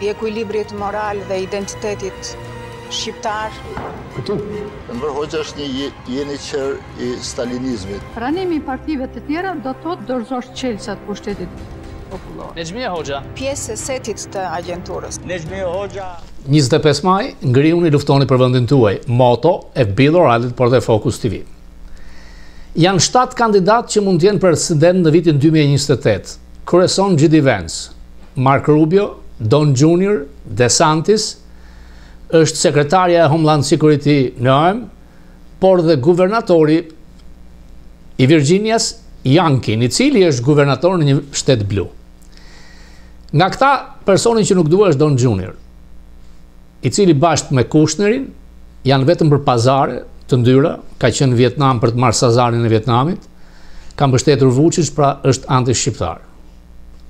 i ekuilibrit moral dhe identitetit shqiptar. Këtu, Enver Hoxha është një jeniçer i stalinizmit. Pranimi i partive të tjera do të thotë dorëzosh çelësat pushtetit popullor. Nexhmia Hoxha. Pjesë e setit të agjenturës. Nexhmia Hoxha. 25 maj, ngriuni luftoni për vendin tuaj, moto e Bill O'Reillyt për dhe Focus TV. Janë 7 kandidatë që mund të jenë president në vitin 2028. Kryeson J.D. Vance, Mark Rubio, Don Jr., DeSantis, është sekretarja e Homeland Security në OEM, por dhe guvernatori i Virginias, Youngkin, i cili është guvernator në një shtet blu. Nga këta, personi që nuk dua është Don Jr., i cili bashkë me Kushnerin janë vetëm për pazare të ndyra, ka qenë në Vietnam për të marrë Sazarin e Vietnamit, ka mbështetur Vučić, pra është anti-shqiptar.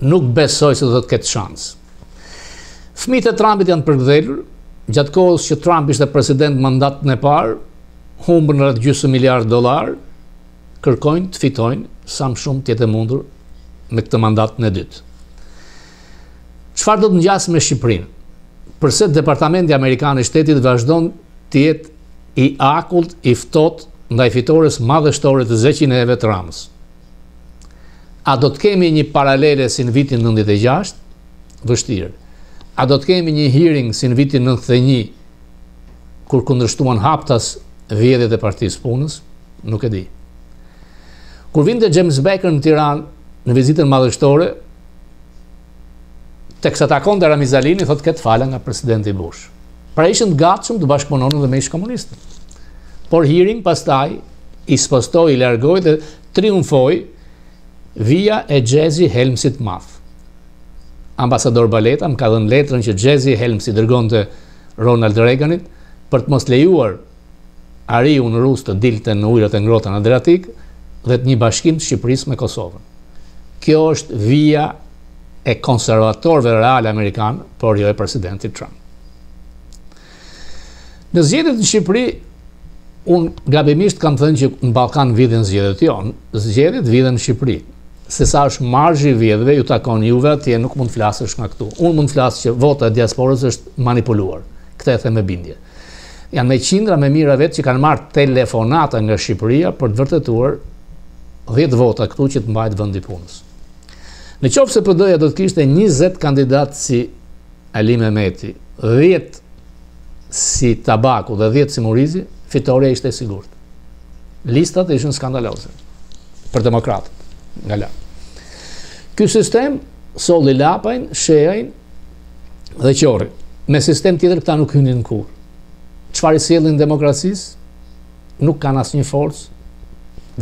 Nuk besoj se do të ketë shans. Fëmijët e Trumpit janë përkthjelur, gjatë kohës që Trump ishte president mandatën e parë, humbën rreth $2 miliardë, kërkojnë të fitojnë sa më shumë të jetë mundur me këtë mandatën e dytë. Çfarë do të ngjasë me Shqipërinë? Përse Departamenti Amerikan i Shtetit vazhdon të jetë i akullt, i ftohtë ndaj fitores madhështore të zëqineve të Ramës? A do të kemi një paralele si në vitin 96? Vështirë. A do të kemi një hearing si në vitin 91, kur kundërshtuan haptas vjedhjet e Partisë Punës? Nuk e di. Kur vinte James Baker në Tiranë në vizitën madhështore, teksa takonte Ramizalini, thotë ketë fala nga presidenti Bush. Pra ishën të gatshëm të bashkëpunonin dhe me ish komunistët. Por hearing pastaj i spostoi, i largoi dhe triumfoi via e Jesse Helmsit madh. Ambasador Baleta më ka dhënë letrën që Jesse Helms i dërgonte Ronald Reaganit për të mos lejuar ariu në Rus të dilte në ujërat e ngrohta në Adriatik dhe të një bashkim të Shqipërisë me Kosovën. Kjo është via e konservatorëve real amerikan, por jo e presidentit Trump. Në zgjedhjet në Shqipëri, unë gabimisht kam thënë që në Ballkan vjedhin zgjedhjet, jo, zgjedhjet vjedhin në Shqipëri. Se sa është marzhi i vjedhjeve, ju takon juve, atje nuk mund të flasësh nga këtu. Unë mund të flas që vota e diasporës është manipuluar. Këtë e them me bindje. Janë me qindra me mira vetë që kanë marrë telefonata nga Shqipëria për të vërtetuar 10 vota këtu që të mbajt vendi punës. Në qoftë se PD-ja do të kishte 20 kandidatë si Ali Mehmeti, 10 si Tabaku dhe 10 si Murizi, fitoria ishte e sigurt. Listat ishin skandaloze për demokratët nga la. Ky sistem solli lapajn, shejajn dhe qorri. Me sistem tjetër këta nuk hynin kur. Çfarë sjellin demokracisë? Nuk kanë asnjë forcë,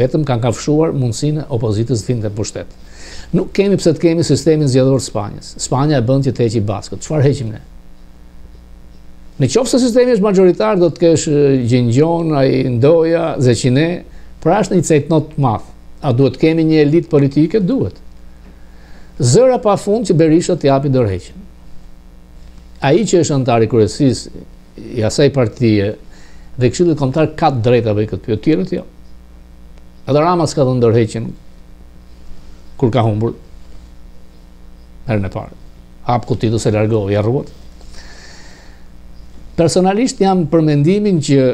vetëm kanë kafshuar mundësinë e opozitës të vinte në pushtet. Nuk kemi pse të kemi sistemin zgjedhor të Spanjës. Spanja e bën që të heqi Baskët. Çfarë heqim ne? Në qoftë se sistemi është majoritar, do të kesh Gjingjon, ai Ndoja, Zeqine, pra është një cejtnot të madh. A duhet kemi një elit politike? Duhet. Zëra pa fund që Berisha të japi dorëheqjen. Ai që është antar i kryesisë i asaj partie dhe Këshillit Kombëtar ka të drejtë bëj këtë pyetje, tjerët jo. Edhe Rama s'ka dhënë dorëheqjen kur ka humbur herën e parë. Hap kutitë se largohu, ja rruat. Personalisht jam për mendimin që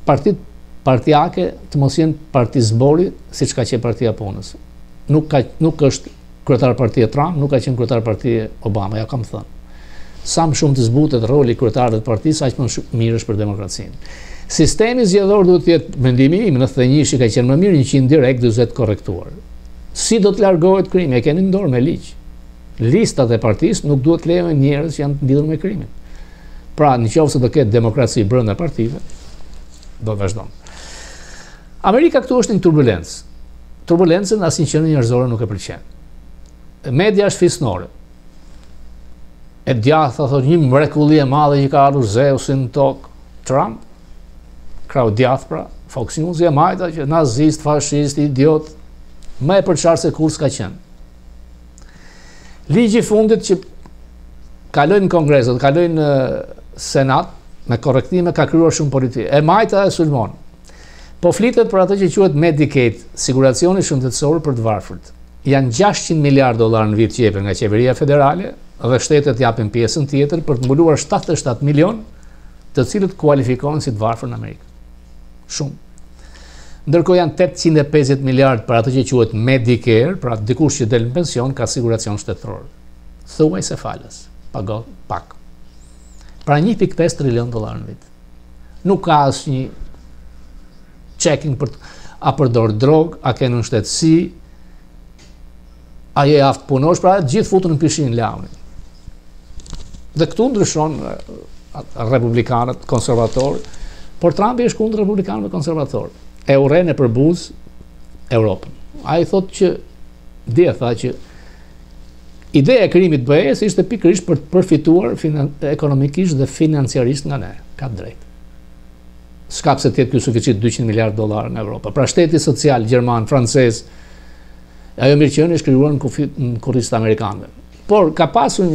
partitë partijake të mos jenë parti zbori, siç ka qenë Partia Punës. Nuk është kryetar partia Trump, nuk ka qenë kryetar partia Obama, ja kam thënë. Sa më shumë të zbutet roli kryetarëve të partisë, aq më mirë është për demokracinë. Sistemi zgjedhor duhet të jetë, mendimi im, në 91 ka qenë më mirë 100 direkt, 40 korrektuar. Si do të largohet krimi? E keni në dorë me ligj. Listat e partisë nuk duhet lejohen njerëz që janë të lidhur me krimin. Pra, nëse do ketë demokraci brenda partive, do të vazhdon. Amerika këtu është një turbulencë. Turbulencën asnjë qenie njerëzore nuk e pëlqen. Media është fisnore. E djatha thotë një mrekulli e madhe që ka ardhur Zeusi në tokë. Trump, krau djath pra, Fox News e majta që nazist, fashist, idiot, më e përçarë se kur s'ka qenë. Ligji i fundit që kalojnë në Kongres, dhe kalojnë në Senat, me korrektime ka krijuar shumë politikë. E majta e sulmon. Po flitet për atë që quhet Medicaid, siguracioni shëndetësor për të varfërt. Janë $600 miliardë në vit që jepen nga qeveria federale, dhe shtetet japin pjesën tjetër për të mbuluar 77 milion, të cilët kualifikohen si të varfër në Amerikë. Shumë. Ndërkohë janë 850 miliard për atë që quhet Medicare, pra dikush që del në pension ka siguracion shtetëror. Thuaj se falës, pagon pak. Pra 1.5 trilion dollar në vit. Nuk ka asnjë checking për a përdor drog, a ke në shtetësi, a je aftë punosh, pra gjithë futën në pishin launi. Dhe këtu ndryshon republikanët, konservatorë, por Trumpi është kundër republikanëve konservatorë. E urren e përbuz Europën. Ai thotë që tha që ideja e krijimit të BE-s ishte pikërisht për të përfituar ekonomikisht dhe financiarisht nga ne. Ka drejt. S'ka pse të jetë ky suficit 200 miliard dollar në Europë. Pra shteti social gjerman, francez, ajo mirëqenie është krijuar në kurrizat amerikanëve. Por ka pasur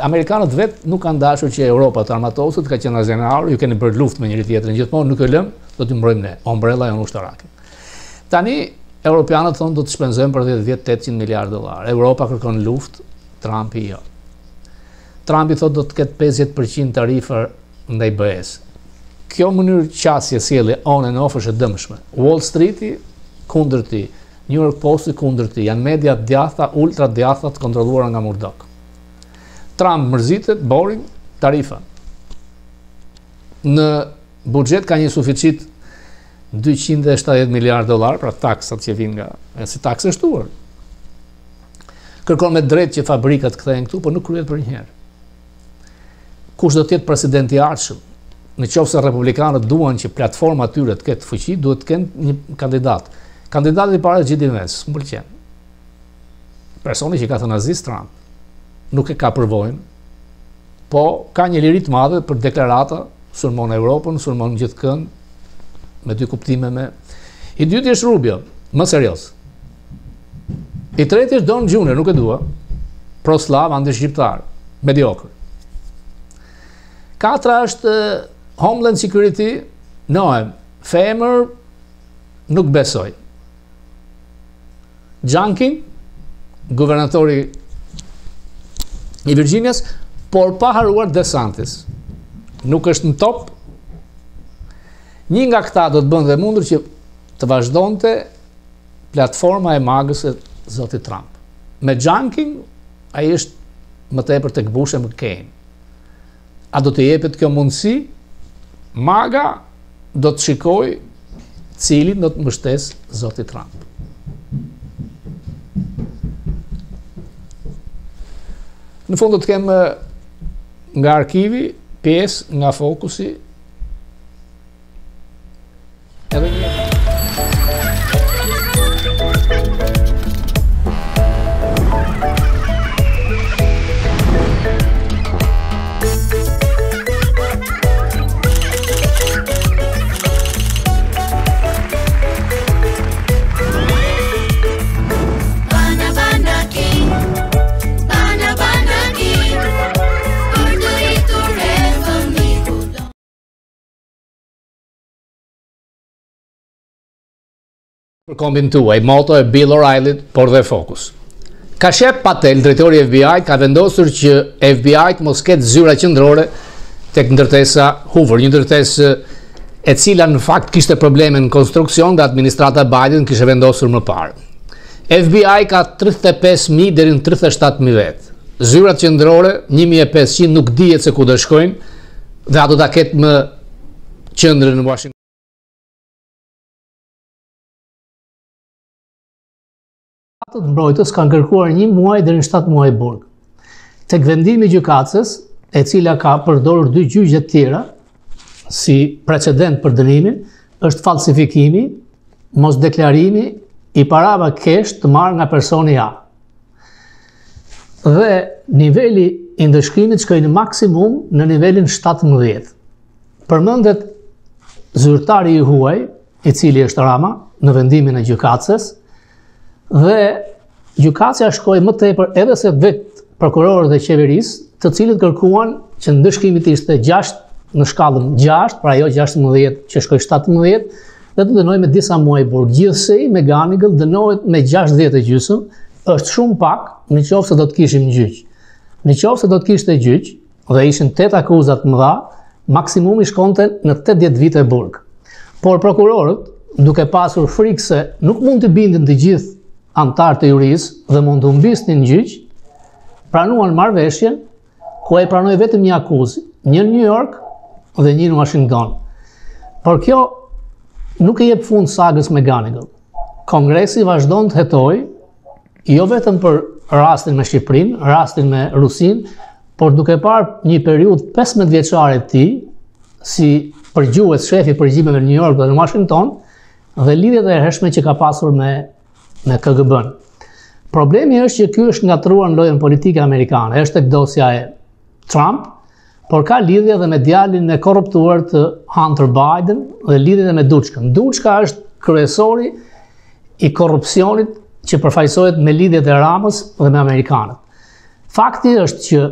amerikanët vetë nuk kanë dashur që Europa të armatoset, ka qenë azjenar, ju keni bërë luftë me njëri tjetrin gjithmonë, nuk e lëm, do t'ju mbrojmë ne, ombrella jonë ushtarake. Tani europianët thonë do të shpenzojmë për 10 vjet 800 miliard dollar. Europa kërkon luftë, Trumpi jo. Trumpi thotë do të ketë 50% tarifë ndaj BE-s. Kjo mënyrë qasje sjellje on and off është e dëmshme. Wall Streeti kundër ti, New York Post kundër ti, janë media djatha, ultra djatha të kontrolluara nga Murdoch. Trump mërzitet, boring, tarifa. Në buxhet ka një suficit 270 miliard dollar, pra taksat që vinë nga si taksë e shtuar. Kërkon me drejt që fabrikat kthehen këtu, por nuk kryhet për njëherë. Kush do të jetë presidenti i ardhshëm? Në qoftë se republikanët duan që platforma e tyre të ketë fuqi, duhet të kenë një kandidat. Kandidati i parë është J.D. Vance, m'pëlqen. Personi që ka thënë Aziz Trump, nuk e ka përvojën, po ka një liri të madhe për deklarata, sulmon Europën, sulmon gjithëkënd, me dy kuptime me. I dyti është Rubio, më serioz. I treti është Don Junior, nuk e dua, pro-slav, anti-shqiptar, mediocre. Katra është Homeland Security, Noem, femër, nuk besoj. Junkin, guvernatori i Virginias, por pa haruar DeSantis. Nuk është në top. Një nga këta do të bënë dhe mundur që të vazhdonte platforma e magës e zotit Trump. Me Junkin, ai është më tepër tek Bush e McCain. A do të jepet kjo mundësi? Maga do të shikoj cilin do të mbështes zoti Trump. Në fund do të kem nga arkivi pjesë nga fokusi edhe një për kombin tuaj, moto e Bill O'Reilly, por dhe fokus. Kashef Patel, drejtori i FBI, ka vendosur që FBI të mos ketë zyra qendrore tek ndërtesa Hoover, një ndërtesë e cila në fakt kishte probleme në konstruksion dhe administrata Biden kishte vendosur më parë. FBI ka 35.000 deri në 37.000 vetë. Zyrat qendrore 1.500 nuk dihet se ku do shkojnë dhe ato ta ketë më qendrën në Washington. Të mbrojtës kanë kërkuar 1 muaj deri në 7 muaj burg. Tek vendimi i gjykatës, e cila ka përdorur 2 gjyqe të tjera si precedent për dënimin, është falsifikimi, mos deklarimi i parave kesh të marrë nga personi A. Dhe niveli i ndëshkrimit shkoi në maksimum në nivelin 17. Përmendet zyrtari i huaj, i cili është Rama, në vendimin e gjykatës, dhe gjykatja shkoi më tepër edhe se vetë prokurorët e qeverisë, të cilët kërkuan që ndëshkimi të ishte 6 në shkallën 6, pra jo 16 që shkoi 17, dhe të dënojë me disa muaj burg. Gjithsej McGonigal dënohet me 60 e gjysmë, është shumë pak, në qoftë se do të kishim gjyq. Në qoftë se do të kishte gjyq dhe ishin 8 akuzat mëdha, maksimumi shkonte në 80 vite burg. Por prokurorët, duke pasur frikë se nuk mund të bindin të gjithë antarë të jurisë dhe mund të humbisnin gjyq, pranuan marrëveshjen ku ai pranoi vetëm një akuzë, një në New York dhe një në Washington. Por kjo nuk e jep fund sagës McGonigal. Kongresi vazhdon të hetojë, jo vetëm për rastin me Shqipërinë, rastin me Rusinë, por duke parë një periudhë 15 vjeçare të tij, si përgjues shefi i përgjimeve në New York dhe në Washington, dhe lidhjet e hershme që ka pasur me KGB-n. Problemi është që ky është ngatruar në lojën politike amerikane, është tek dosja e Trump, por ka lidhje dhe me djalin e korruptuar të Hunter Biden dhe lidhje me Duchkën. Duchka është kryesori i korrupsionit që përfaqësohet me lidhjet e Ramës dhe me amerikanët. Fakti është që,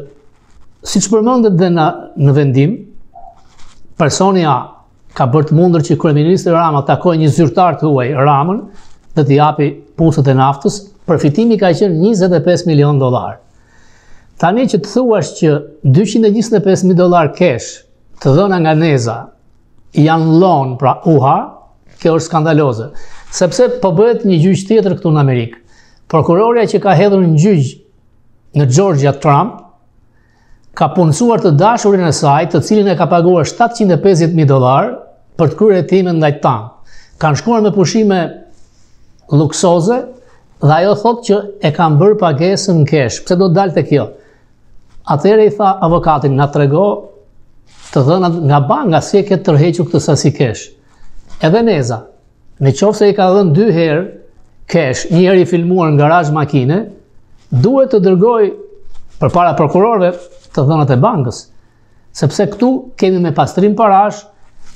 siç përmendet dhe në vendim, personi A ka bërë të mundur që kryeministri Rama takojë një zyrtar të huaj, Ramën, dhe t'i japi puset e naftës, përfitimi ka qenë $25 milion. Tani që të thuash që $225,000 cash të dhëna nga Neza janë loan, pra UHA, kjo është skandaloze. Sepse po bëhet një gjyq tjetër këtu në Amerikë. Prokuroria që ka hedhur në gjyq në Georgia Trump ka punësuar të dashurin e saj, të cilin e ka paguar $750,000 për të kryer hetimet ndaj tan. Kanë shkuar me pushime luksoze dhe ajo thotë që e kanë bërë pagesën në cash. Pse do të dalte kjo? Atëherë i tha avokatin, na trego të dhënat nga banka, si e ke tërhequr këtë sasi cash. Edhe Neza, në qoftë se i ka dhënë 2 herë cash, një herë i filmuar në garazh makine, duhet të dërgoj përpara prokurorëve të dhënat e bankës. Sepse këtu kemi me pastrim parash,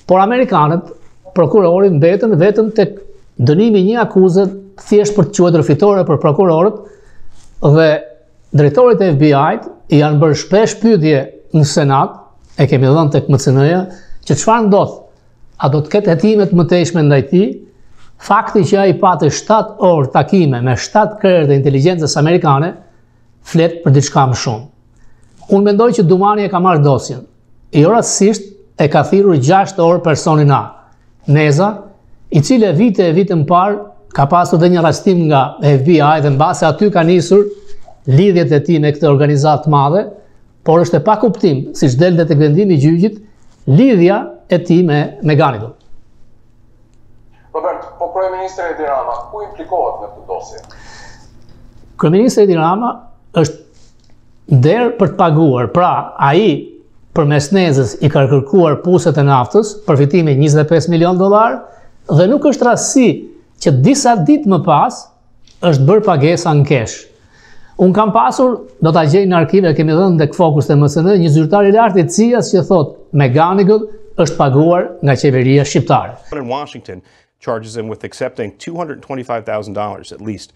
por amerikanët, prokurorin mbetën vetëm tek dënimi një akuzë thjesht për të quajtur fitore për prokurorët, dhe drejtorit e FBI-t janë bërë shpesh pyetje në Senat, e kemi dhënë tek MCN-ja, që çfarë ndodh? A do të ketë hetime të mëtejshme ndaj tij? Fakti që ai pati 7 orë takime me 7 krerë të inteligjencës amerikane flet për diçka më shumë. Unë mendoj që Dumani e ka marrë dosjen. Jo rastësisht e ka thirrur 6 orë personin A, Neza, i cili vite më parë ka pasur dhe një arrestim nga FBI dhe mbase aty ka nisur lidhjet e tij me këtë organizatë të madhe, por është e pa kuptim, siç del dhe tek vendimi i gjyqit, lidhja e tij me McGonigal. Robert, po kryeministri Edi Rama, ku implikohet në këtë dosje? Kryeministri Edi Rama është der për të paguar, pra ai përmes Nezës i ka kërkuar puset e naftës, përfitimi $25 milion, dhe nuk është rastësi që disa ditë më pas është bërë pagesa në cash. Unë kam pasur, do ta gjej në arkive, kemi dhënë tek Fokus të MCN, një zyrtar i lartë i CIA-s që thotë McGonigal është paguar nga qeveria shqiptare. In Washington charges him with accepting $225,000 at least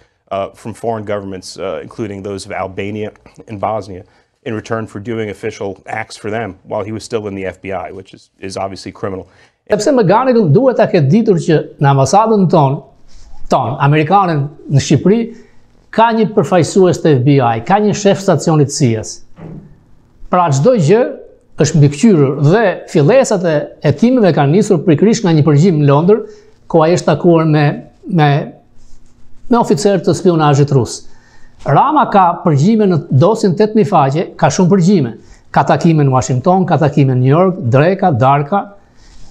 from foreign governments, including those of Albania and Bosnia, in return for doing official acts for them while he was still in the FBI, which is obviously criminal. Sepse McGonigal duhet ta ketë ditur që në ambasadën ton, amerikanën në Shqipëri, ka një përfaqësues të FBI, ka një shef stacionit CIA-s. Pra çdo gjë është mbikëqyrur dhe fillesat e hetimeve kanë nisur pikërisht nga një përgjim në Londër, ku ai është takuar me oficerë të spionazhit rus. Rama ka përgjime në dosjen 8000 faqe, ka shumë përgjime. Ka takime në Washington, ka takime në New York, dreka, darka,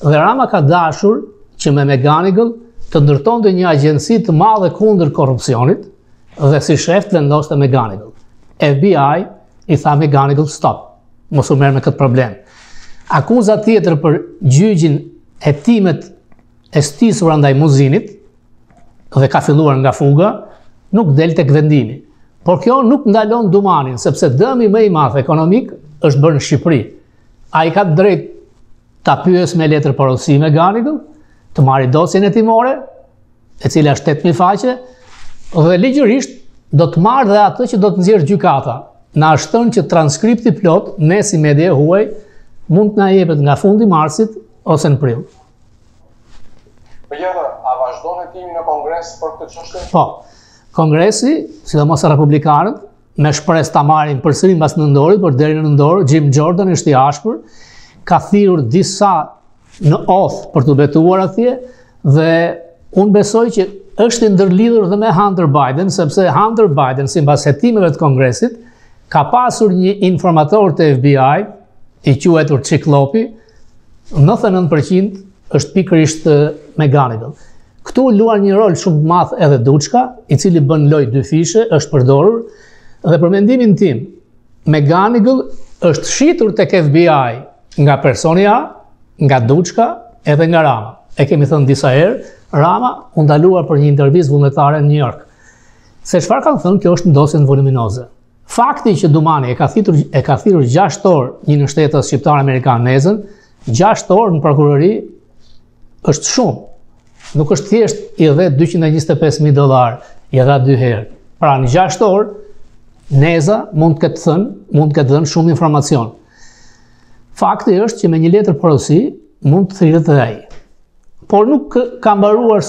dhe Rama ka dashur që me McGonigal të ndërtonte një agjenci të madhe kundër korrupsionit, dhe si shef të vendoste McGonigal. FBI i tha McGonigal stop, mos u merr me këtë problem. Akuza tjetër për gjyqin hetimet e stisura ndaj Muzinit dhe ka filluar nga fuga, nuk del tek vendimi. Por kjo nuk ndalon Dumanin, sepse dëmi më i madh ekonomik është bërë në Shqipëri. Ai ka drejt ta pyes me letër porosi McGonigal, të marrë dosjen hetimore, e cila është 8000 faqe, dhe ligjërisht do të marrë dhe atë që do të nxjerrë gjykata. Na është thënë që transkripti plot, ne si media huaj, mund të na jepet nga fundi marsit ose në prill. Përgjithë, a vazhdon hetimi në Kongres për këtë çështje? Po. Kongresi, sidomos republikanët, me shpresë ta marrin përsëri mbas nëndorit, por deri në nëndor Jim Jordan ishte i ashpër, ka thirrur disa në oth për të betuar atje dhe unë besoj që është i ndërlidhur dhe me Hunter Biden, sepse Hunter Biden, sipas hetimeve të Kongresit, ka pasur një informator të FBI, i quajtur Ciklopi, 99% është pikërisht McGonigal. Këtu luan një rol shumë të madh edhe Duçka, i cili bën lojë dy fishe, është përdorur, dhe për mendimin tim, McGonigal është shitur tek FBI nga personi A, nga Duçka edhe nga Rama. E kemi thënë disa herë, Rama u ndalua për një intervistë vullnetare në New York. Se çfarë kanë thënë, kjo është ndosje voluminoze. Fakti që Dumani e ka thirrur 6 orë një në shtetet shqiptar amerikan Nezën, 6 orë në prokurori është shumë. Nuk është thjesht i dhe $225,000, i dha 2 herë. Pra në 6 orë, Neza mund të ketë dhënë shumë informacion. Fakti është që me një letër porosi mund të thirret edhe ai. Por nuk ka mbaruar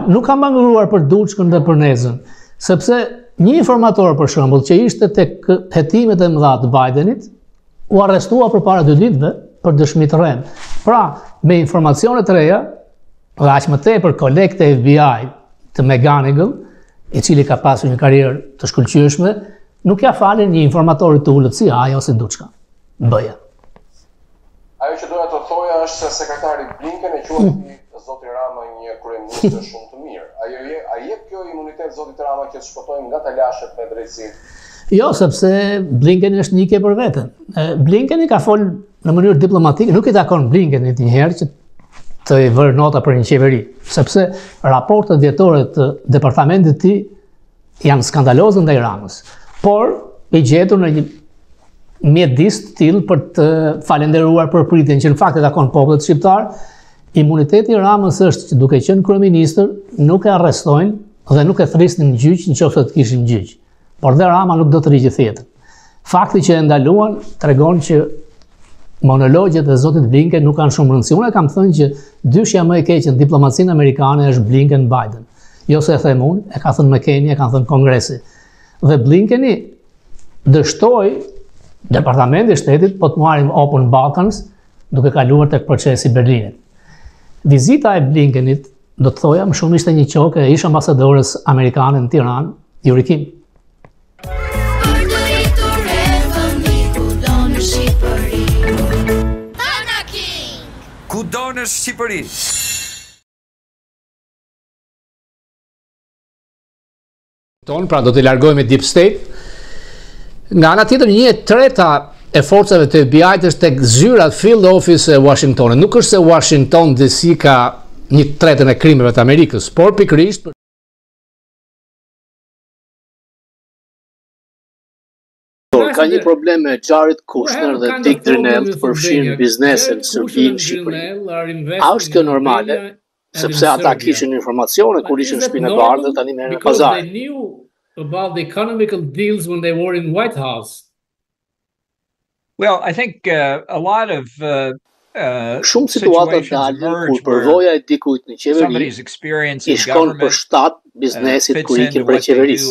nuk ka mbaruar për Duçkën dhe për Nezën, sepse një informator për shembull që ishte tek hetimet e mëdha të Bidenit u arrestua përpara 2 ditëve për dëshmi të rrem. Pra, me informacione të reja dhe aq më tepër koleg të FBI të McGonigal, i cili ka pasur një karrierë të shkëlqyeshme, nuk ja falen një informator të ulët si ai ose Duçka. Bëja. Ajo që doja të thoja është se sekretari Blinken e quajti zoti Rama një kryeminist shumë të mirë. A jep kjo imunitet zotit Rama që të shpotojmë nga talashet me drejtësi? Jo, sepse Blinken është njëke për veten. Blinkeni ka folë në mënyrë diplomatike, nuk i takon Blinkenit një herë që të i vërë nota për një qeveri, sepse raportet vjetore të departamentit të tij janë skandalozë ndaj Ramës. Por i gjetur në një mjedis të tillë për të falenderuar për pritjen që në fakt e takon popullit shqiptar. Imuniteti i Ramës është që duke qenë kryeministër nuk e arrestojnë dhe nuk e thrisnin në gjyq nëse të kishin gjyq. Por dhe Rama nuk do të rigjë tjetër. Fakti që e ndaluan tregon që monologjet e zotit Blinken nuk kanë shumë rëndësi. Unë kam thënë që dyshja më e keqe në diplomacinë amerikane është Blinken-Biden. Jo se e them unë, e ka thënë McCain, e ka thënë Kongresi. Dhe Blinkeni dështoi Departamenti i Shtetit po të marrim Open Balkans duke kaluar tek procesi i Berlinit. Vizita e Blinkenit, do të thoja, më shumë ishte një qoke e ish ambasadores amerikane në Tiranë, Jurikim. Kudo në Shqipëri. Pra do të largojmë Deep State. Nga ana tjetër, 1/3 e forcave të FBI-t është tek zyrat field office e Washingtonit. Nuk është se Washington DC ka 1/3 e krimeve të Amerikës, por pikërisht ka një problem me Jared Kushner dhe Dick Drinell të përfshirë biznese në Serbi në Shqipëri. A është kjo normale? Sepse ata kishin informacione kur ishin në Shtëpinë e Bardhë, tani merren në pazar. About the economical deals when they were in White House. Well, I think a lot of shumë situata dalin kur përvoja e dikujt në qeveri i shkon për shtat biznesit kur ikin prej qeverisë.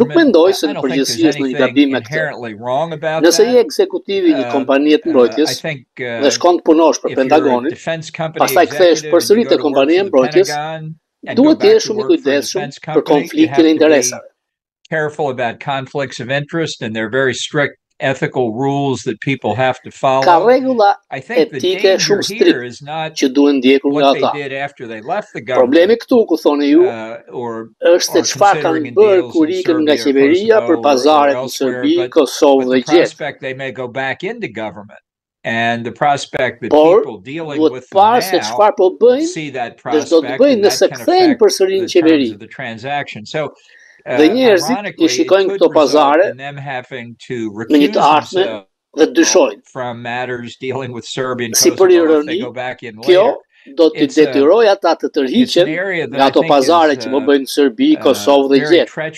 Nuk mendoj se në përgjithësi është një gabim me këtë. Nëse je ekzekutivi një kompanie të mbrojtjes dhe shkon të punosh për Pentagonin, pastaj kthehesh përsëri te kompania e mbrojtjes, duhet të jesh shumë i kujdesshëm për konfliktin e interesave. Careful about conflicts of interest, and they're very strict ethical rules that people have to follow. Ka rregulla etike shumë strikte që duhen ndjekur nga ata. Problemi këtu, ku thoni ju, është se çfarë kanë bërë kur ikën nga qeveria për pazaret në Serbi, Kosovë dhe Gjermani. And the prospect that people dealing with them now see that prospect and that can affect the terms of the transaction. So, dhe njerëzit i shikojnë këto pazare me një të ardhme dhe dyshojnë. Si për ironi, kjo do të detyrojë ata të tërhiqen nga ato pazare që më bëjnë Serbi, Kosovë dhe Gjermani.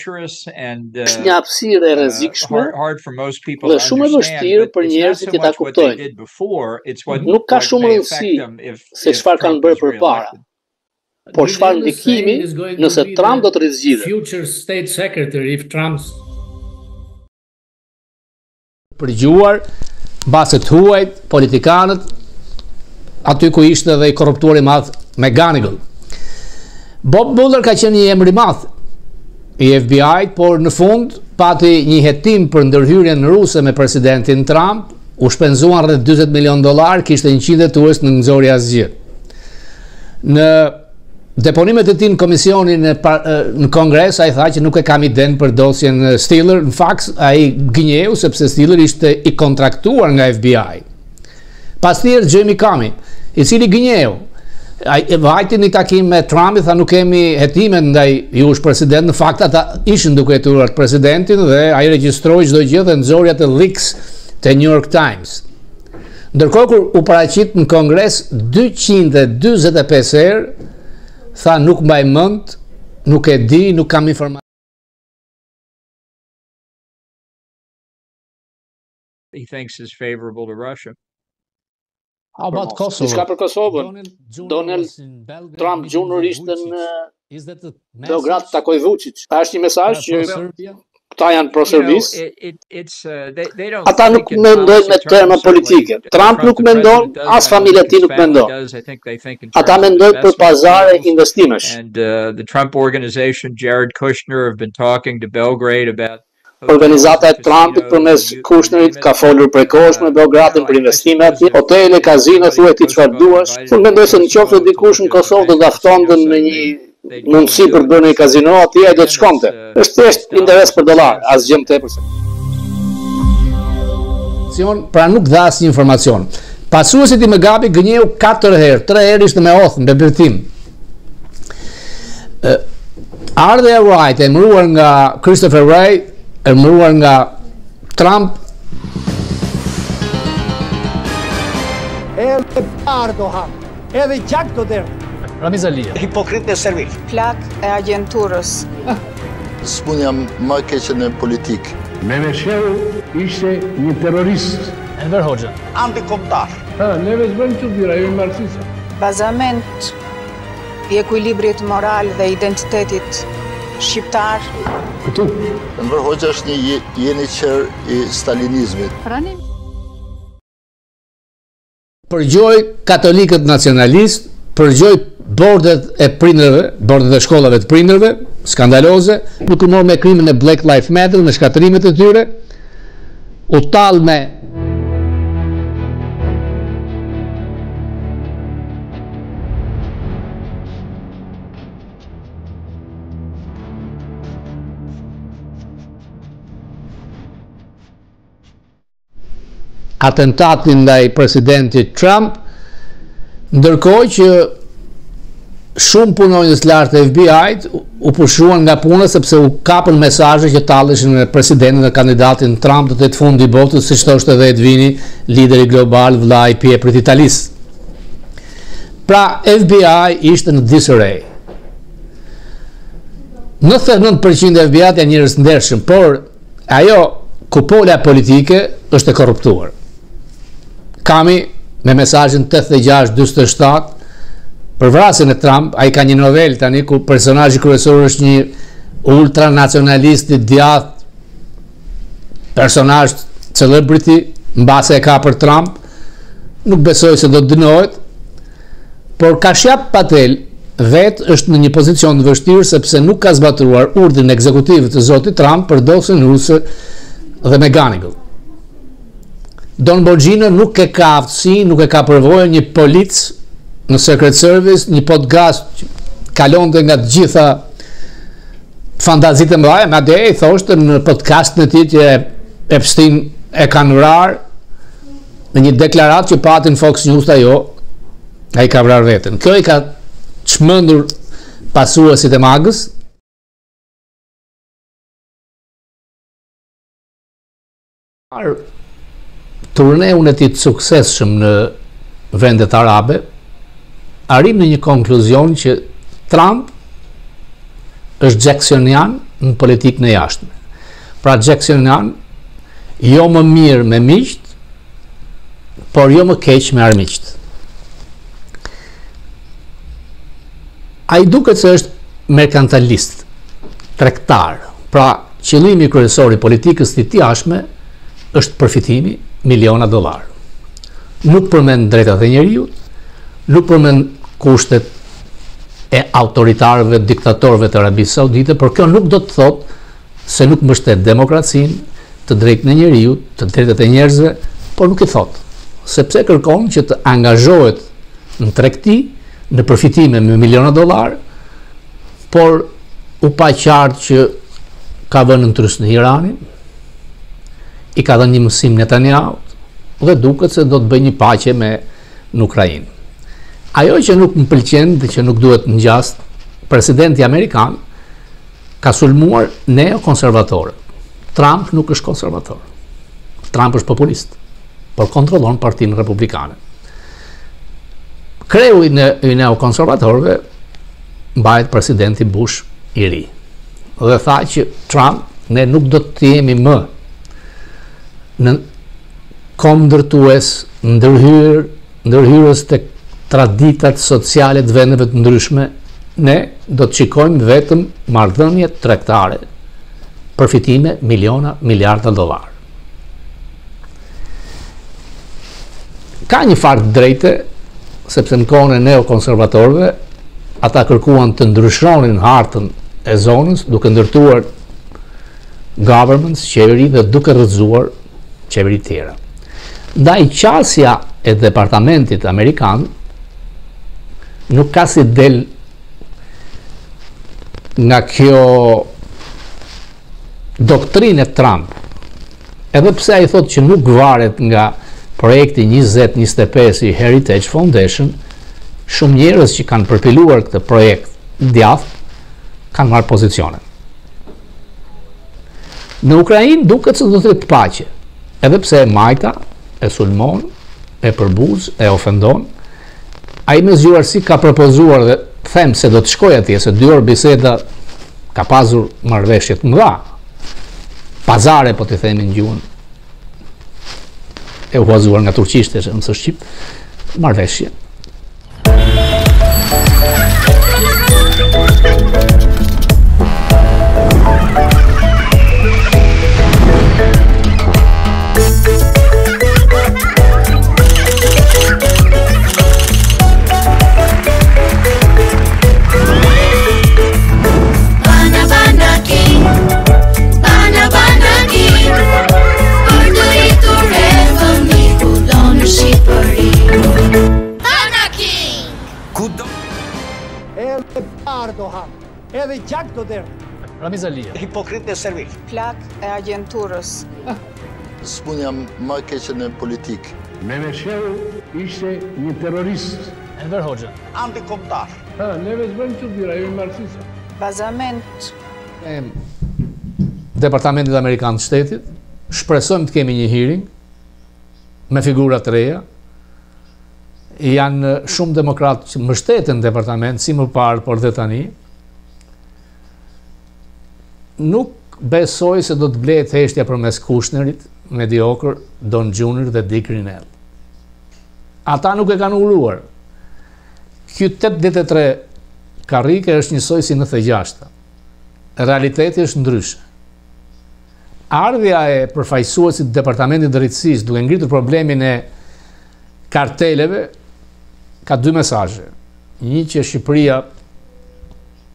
Është një hapësirë e rrezikshme dhe shumë e vështirë për njerëzit që ta kuptojnë. Nuk ka shumë rëndësi se çfarë kanë bërë përpara. por çfarë ndikimi nëse Trump do të rizgjidhet? Future State Secretary if Trump's përgjuar baset huajt, politikanët, aty ku ishte dhe i korruptuar i madh McGonigal. Bob Mueller ka qenë një emër i madh i FBI-t, por në fund pati një hetim për ndërhyrjen ruse me presidentin Trump, u shpenzuan rreth $40 milion, kishte 100 hetues, në nxori asgjë. Në deponimet e tij në komisionin në Kongres, ai tha që nuk e kam iden për dosjen Steeler. Në fakt ai gënjeu sepse Steeler ishte i kontraktuar nga FBI. Pastaj Jamie Comey, i cili gënjeu. Ai vajti në takim me Trump, tha nuk kemi hetime ndaj jush president. Në fakt ata ishin duke hetuar presidentin dhe ai regjistroi çdo gjë dhe nxori atë leaks te New York Times. Ndërkohë kur u paraqit në Kongres 245 herë, tha nuk mbaj mend, nuk e di, nuk kam informacion. He thinks is favorable to Russia. How about Kosovo? Diçka për Kosovën. Donald Trump Jr. ishte në Beograd, takoi Vučić. A është një mesazh që këta janë pro-serbis? Ata nuk mendojnë me terma politike. Trump nuk mendon, as familja e tij nuk mendon. Ata mendojnë për pazare investimesh. And the Trump organization, Jared Kushner, have been talking to Belgrade about Organizata e Trumpit përmes Kushnerit ka folur prekosh me Beogradin për investime atje, hotele, kazino, thuaj ti çfarë duash. Unë mendoj se nëse dikush në Kosovë do daftonte në një mundësi për bërë një kazino atje, ai do të shkonte. Është thjesht interes për dollar, asgjë më tepër. Pra nuk dha asnjë informacion. Pasuesit i Mugabe gënjeu 4 herë, 3 herë ishte me oth në bebetim. Ardha e Wright, emëruar nga Christopher Wray, emëruar nga Trump. Edhe Erdogan, edhe gjak do derë. Ramiz Alia. Hipokrit e servil. Plak e agenturës. S'punja më keqe në politikë. Memesheu ishte një terrorist. Enver Hoxha. Antikombëtar. Neve s'bëm çuditëra, jo marksista. Bazament i ekuilibrit moral dhe identitetit shqiptar. Këtu. Enver Hoxha është një jeniçer i stalinizmit. Përgjoj katolikët nacionalist, përgjoj bordet e prindërve, bordet e shkollave të prindërve, skandaloze, nuk u mor me krimin e Black Lives Matter, me shkatrimet e tyre, u tall me atentatin ndaj presidentit Trump, ndërkohë që shumë punonjës lartë të FBI-t u pushuan nga puna sepse u kapën mesazhe që talleshin me presidentin dhe kandidatin Trump do të jetë fundi i botës, siç thoshte edhe Edvini, lideri global, vllai i pjeprit italisë. Pra FBI ishte në disarray. 99% e FBI-t janë njerëz ndershëm, por ajo kupola politike është e korruptuar. Kami me mesazhin 86-47 për vrasjen e Trump, ai ka një novel tani ku personazhi kryesor është një ultranacionalist i djathtë, personazh celebrity, mbase e ka për Trump, nuk besoj se do të dënohet, por Kashjap Patel vetë është në një pozicion të vështirë sepse nuk ka zbatuar urdhrin ekzekutiv të zotit Trump për dosjen ruse dhe McGonigal. Don Bongino nuk e ka aftësi, nuk e ka përvojë një polic në Secret Service, një podcast kalonte nga të gjitha fantazitë e mëdha, madje i thoshte në podcastin e tij që Epstein e kanë vrarë në një deklaratë që patin Fox News ajo, ai ka vrarë veten. Kjo i ka çmendur pasuesit e magës. Turneun e tij të suksesshëm në vendet arabe arrim në një konkluzion që Trump është Jacksonian në politikën e jashtme. Pra Jacksonian jo më mirë me miqt, por jo më keq me armiqt. ai duket se është merkantilist, tregtar. Pra, qëllimi kryesor i politikës së tij jashtme është përfitimi miliona dollar. Nuk përmend drejtat e njeriut, nuk përmend kushtet e autoritarëve, diktatorëve të Arabisë Saudite, por kjo nuk do të thotë se nuk mbështet demokracinë, të drejtën e njeriut, të drejtat e njerëzve, por nuk i thotë. Sepse kërkon që të angazhohet në tregti, në përfitime me miliona dollar, por u pa qartë që ka vënë në trys në Iranin, i ka dhënë një mësim Netanyahu dhe duket se do të bëjë një paqe me në Ukrainë. Ajo që nuk më pëlqen dhe që nuk duhet ngjas, presidenti amerikan ka sulmuar neokonservatorët. Trump nuk është konservator. Trump është populist, por kontrollon Partinë Republikane. Kreu i neokonservatorëve mbahet presidenti Bush i ri. Dhe tha që Trump, ne nuk do të jemi më në kom ndërtues, ndërhyrës të traditat sociale të vendeve të ndryshme, ne do të shikojmë vetëm marrëdhënie tregtare, përfitime miliona, miliarda dollar. Ka një farë drejte, sepse në kohën e neokonservatorëve, ata kërkuan të ndryshonin hartën e zonës, duke ndërtuar governments, qeveri dhe duke rrëzuar qeveri tjera. Ndaj qasja e departamentit amerikan nuk ka si del nga kjo doktrinë e Trump, edhe pse ai thotë që nuk varet nga projekti 2025 i Heritage Foundation, shumë njerëz që kanë përpiluar këtë projekt djathtë kanë marrë pozicione. Në Ukrainë duket se do të jetë paqe, edhe pse e majta, e sulmon, e përbuz, e ofendon. Ai me zgjuarsi ka propozuar dhe them se do të shkoj atje, se 2 orë biseda ka pasur marrëveshje të mëdha. Pazare, po t'i themi në gjuhën e huazuar nga turqishtë, që mësë shqip, marrëveshje. Edhe gjak do derdhë. Ramiz Alia. Hipokrit e servil. Plak e agenturës. S'punja më keqe në politikë. Memesheu ishte një terrorist. Enver Hoxha. Antikomtar. Neve s'bëjmë çuditëra, jemi marksista. Bazament. Departamentit Amerikan të Shtetit, shpresojmë të kemi një hearing me figura të reja. Janë shumë demokratë që mbështeten departament, si më parë, por dhe tani. Nuk besoj se do të blehet heshtja përmes Kushnerit, mediokër, Don Junior dhe Dick Rinell. Ata nuk e kanë uruar. Ky 83 karrike është njësoj si 96. Realiteti është ndryshe. Ardhja e përfaqësuesit të Departamentit të Drejtësisë duke ngritur problemin e karteleve ka 2 mesazhe. Një që Shqipëria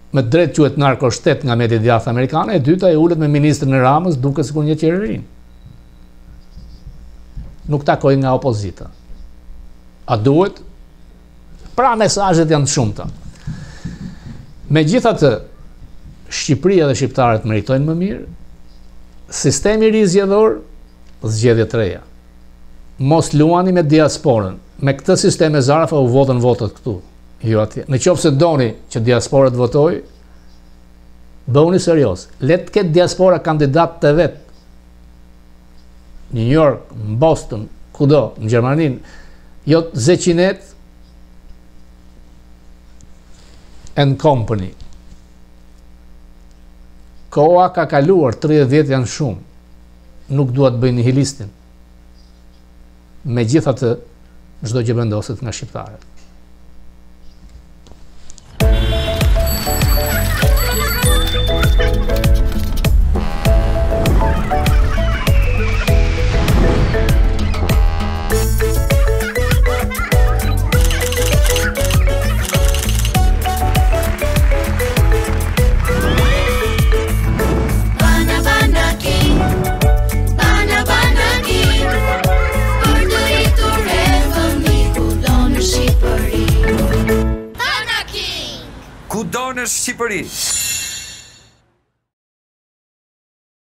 me drejt quhet narkoshtet nga mediat djathtë amerikane, e dyta e ulet me ministrin e Ramës duke sikur një qeverin. Nuk takoj nga opozita. A duhet? Pra mesazhet janë të shumta. Megjithatë, Shqipëria dhe shqiptarët meritojnë më mirë. Sistemi i ri zgjedhor, zgjedhje të reja. Mos luani me diasporën. Me këtë sistem e zarafa u votën votat këtu, jo atje. Në qoftë se doni që diasporat votoj, bëuni serios. Le të ketë diaspora kandidat të vet. Në New York, në Boston, kudo, në Gjermaninë, jo Zeqinet and Company. Koha ka kaluar, 30 vjet janë shumë. Nuk dua të bëj nihilistin. Megjithatë, çdo gjë vendoset nga shqiptarët. në Shqipëri.